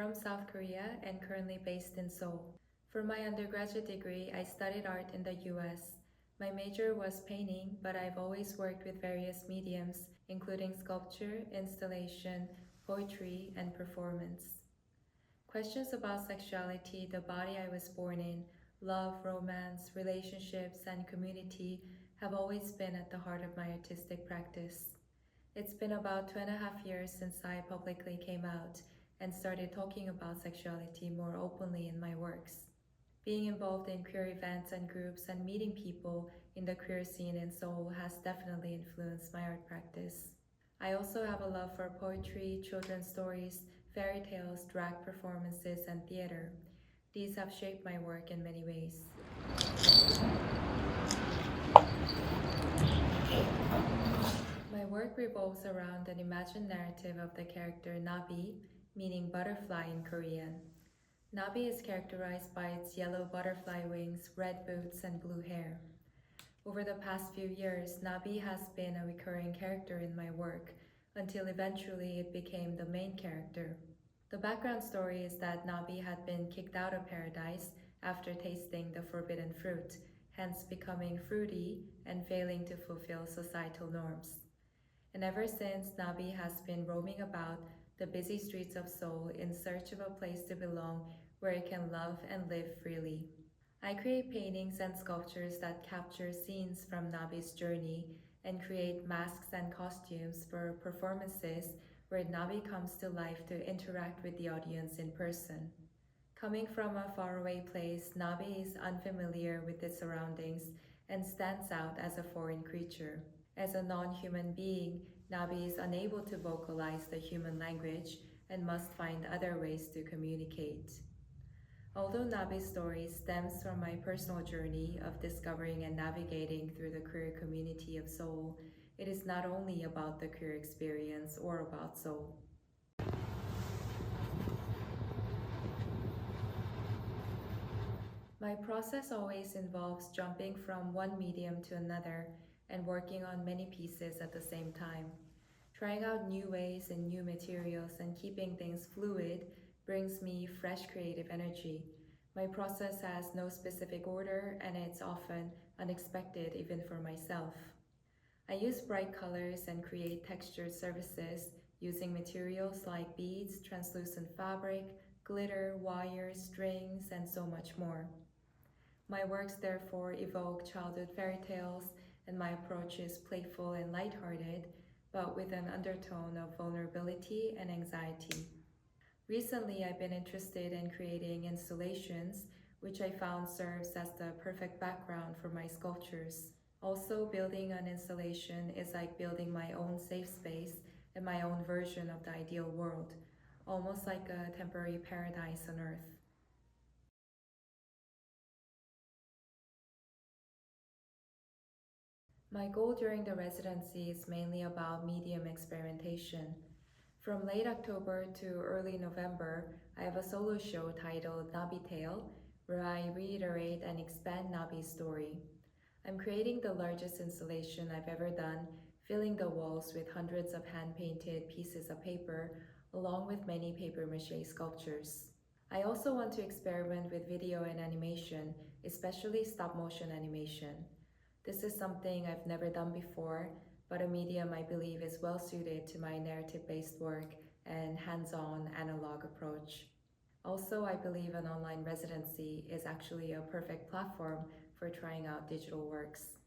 from South Korea and currently based in Seoul. For my undergraduate degree, I studied art in the US. My major was painting, but I've always worked with various mediums, including sculpture, installation, poetry, and performance. Questions about sexuality, the body I was born in, love, romance, relationships, and community have always been at the heart of my artistic practice. It's been about 2.5 years since I publicly came out and started talking about sexuality more openly in my works. Being involved in queer events and groups and meeting people in the queer scene in Seoul has definitely influenced my art practice. I also have a love for poetry, children's stories, fairy tales, drag performances, and theater. These have shaped my work in many ways. My work revolves around an imagined narrative of the character Nabi, meaning butterfly in Korean. Nabi is characterized by its yellow butterfly wings, red boots, and blue hair. Over the past few years, Nabi has been a recurring character in my work until eventually it became the main character. The background story is that Nabi had been kicked out of paradise after tasting the forbidden fruit, hence becoming fruity and failing to fulfill societal norms. And ever since, Nabi has been roaming about the busy streets of Seoul in search of a place to belong where it can love and live freely. I create paintings and sculptures that capture scenes from Nabi's journey and create masks and costumes for performances where Nabi comes to life to interact with the audience in person. Coming from a faraway place, Nabi is unfamiliar with its surroundings and stands out as a foreign creature. As a non-human being, Nabi is unable to vocalize the human language and must find other ways to communicate. Although Nabi's story stems from my personal journey of discovering and navigating through the queer community of Seoul, it is not only about the queer experience or about Seoul. My process always involves jumping from one medium to another and working on many pieces at the same time. Trying out new ways and new materials and keeping things fluid brings me fresh creative energy. My process has no specific order and it's often unexpected even for myself. I use bright colors and create textured surfaces using materials like beads, translucent fabric, glitter, wires, strings, and so much more. My works therefore evoke childhood fairy tales, and my approach is playful and lighthearted, but with an undertone of vulnerability and anxiety. Recently, I've been interested in creating installations, which I found serves as the perfect background for my sculptures. Also, building an installation is like building my own safe space and my own version of the ideal world, almost like a temporary paradise on earth. My goal during the residency is mainly about medium experimentation. From late October to early November, I have a solo show titled Nabi Tale, where I reiterate and expand Nabi's story. I'm creating the largest installation I've ever done, filling the walls with hundreds of hand-painted pieces of paper, along with many paper-mâché sculptures. I also want to experiment with video and animation, especially stop-motion animation. This is something I've never done before, but a medium I believe is well suited to my narrative-based work and hands-on analog approach. Also, I believe an online residency is actually a perfect platform for trying out digital works.